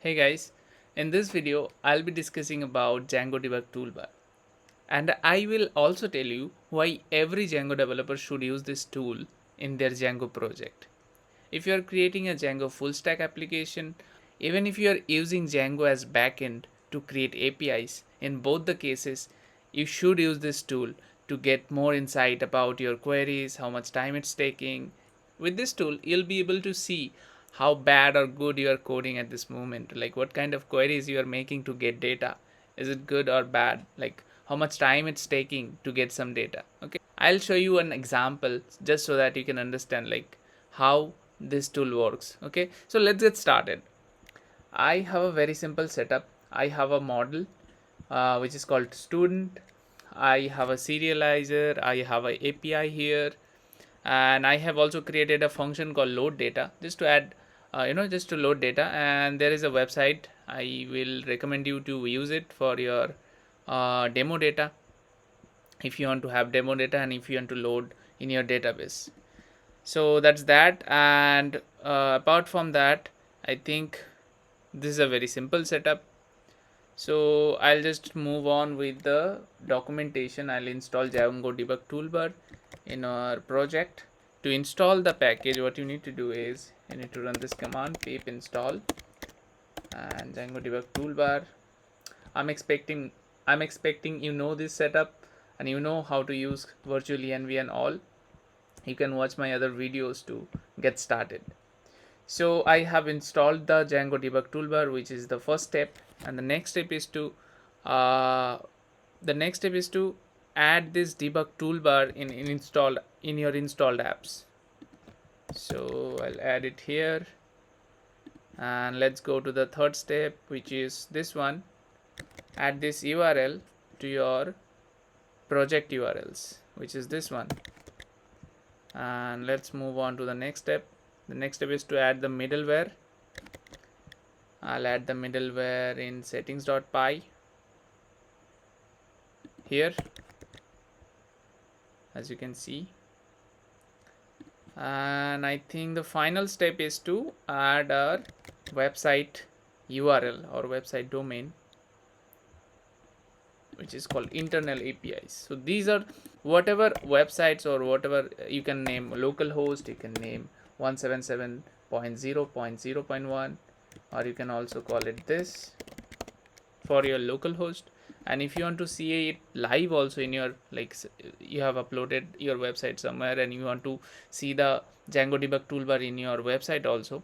Hey guys, in this video I'll be discussing about Django Debug Toolbar, and I will also tell you why every Django developer should use this tool in their Django project. If you are creating a Django full stack application, even if you are using Django as backend to create APIs, in both the cases you should use this tool to get more insight about your queries, how much time it's taking. With this tool you'll be able to see how bad or good you are coding at this moment, like what kind of queries you are making to get data. Is it good or bad? Like how much time it's taking to get some data. Okay, I'll show you an example just so that you can understand like how this tool works. Okay, so let's get started. I have a very simple setup. I have a model which is called student. I have a serializer. I have a API here, and I have also created a function called load data just to add just to load data. And there is a website. I will recommend you to use it for your demo data if you want to have demo data and if you want to load in your database. So that's that. And apart from that, I think this is a very simple setup. So I'll just move on with the documentation. I'll install Django Debug Toolbar in our project. To install the package, what you need to do is you need to run this command pip install and Django Debug Toolbar. I'm expecting you know this setup and you know how to use virtual env and all. You can watch my other videos to get started. So I have installed the Django Debug Toolbar, which is the first step, and the next step is to add this debug toolbar in your installed apps. So I'll add it here, and let's go to the third step, which is this one. Add this URL to your project URLs, which is this one. And let's move on to the next step. The next step is to add the middleware. I'll add the middleware in settings.py here, as you can see. And I think the final step is to add our website URL or website domain, which is called internal APIs. So these are whatever websites or whatever you can name, localhost, you can name 177.0.0.1, or you can also call it this for your localhost. And if you want to see it live also in your, like you have uploaded your website somewhere and you want to see the Django Debug Toolbar in your website also,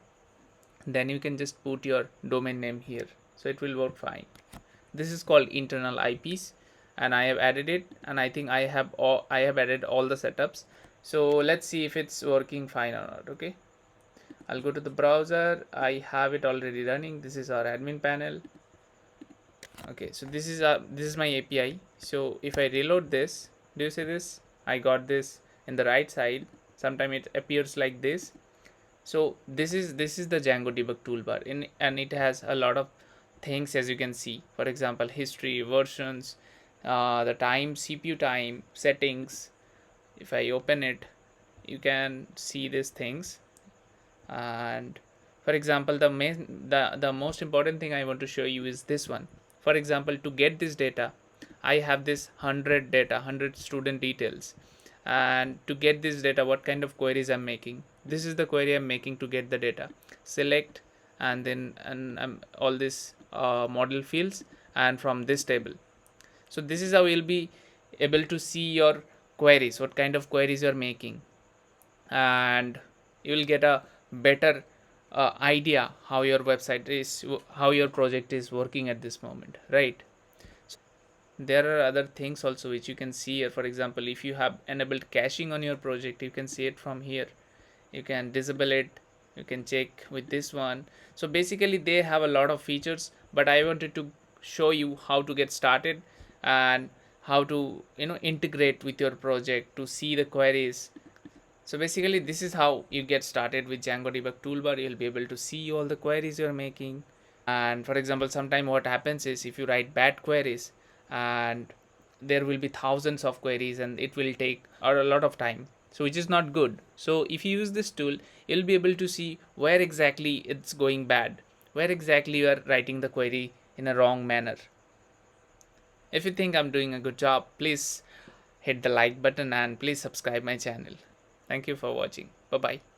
then you can just put your domain name here, so it will work fine. This is called internal IPs, and I have added it, and I think I have added all the setups. So let's see if it's working fine or not. Okay, I'll go to the browser. I have it already running. This is our admin panel. Okay, so this is my API. So if I reload this, do you see this? I got this in the right side. Sometimes it appears like this. So this is the Django Debug Toolbar, and it has a lot of things, as you can see. For example, history, versions, the time, CPU time, settings. If I open it, you can see these things. And for example, the most important thing I want to show you is this one. For example, to get this data, I have this 100 student details, and to get this data, what kind of queries I'm making. This is the query I'm making to get the data. Select and then all this model fields, and from this table. So this is how you'll be able to see your queries, what kind of queries you're making, and you will get a better idea how your website is, how your project is working at this moment, right? So there are other things also which you can see here. For example, if you have enabled caching on your project, you can see it from here. You can disable it, you can check with this one. So basically they have a lot of features, but I wanted to show you how to get started and how to integrate with your project to see the queries. So basically this is how you get started with Django Debug Toolbar. You'll be able to see all the queries you're making. And for example, sometime what happens is if you write bad queries, and there will be thousands of queries and it will take a lot of time, so which is not good. So if you use this tool, you'll be able to see where exactly it's going bad, where exactly you are writing the query in a wrong manner. If you think I'm doing a good job, please hit the like button and please subscribe my channel. Thank you for watching. Bye bye.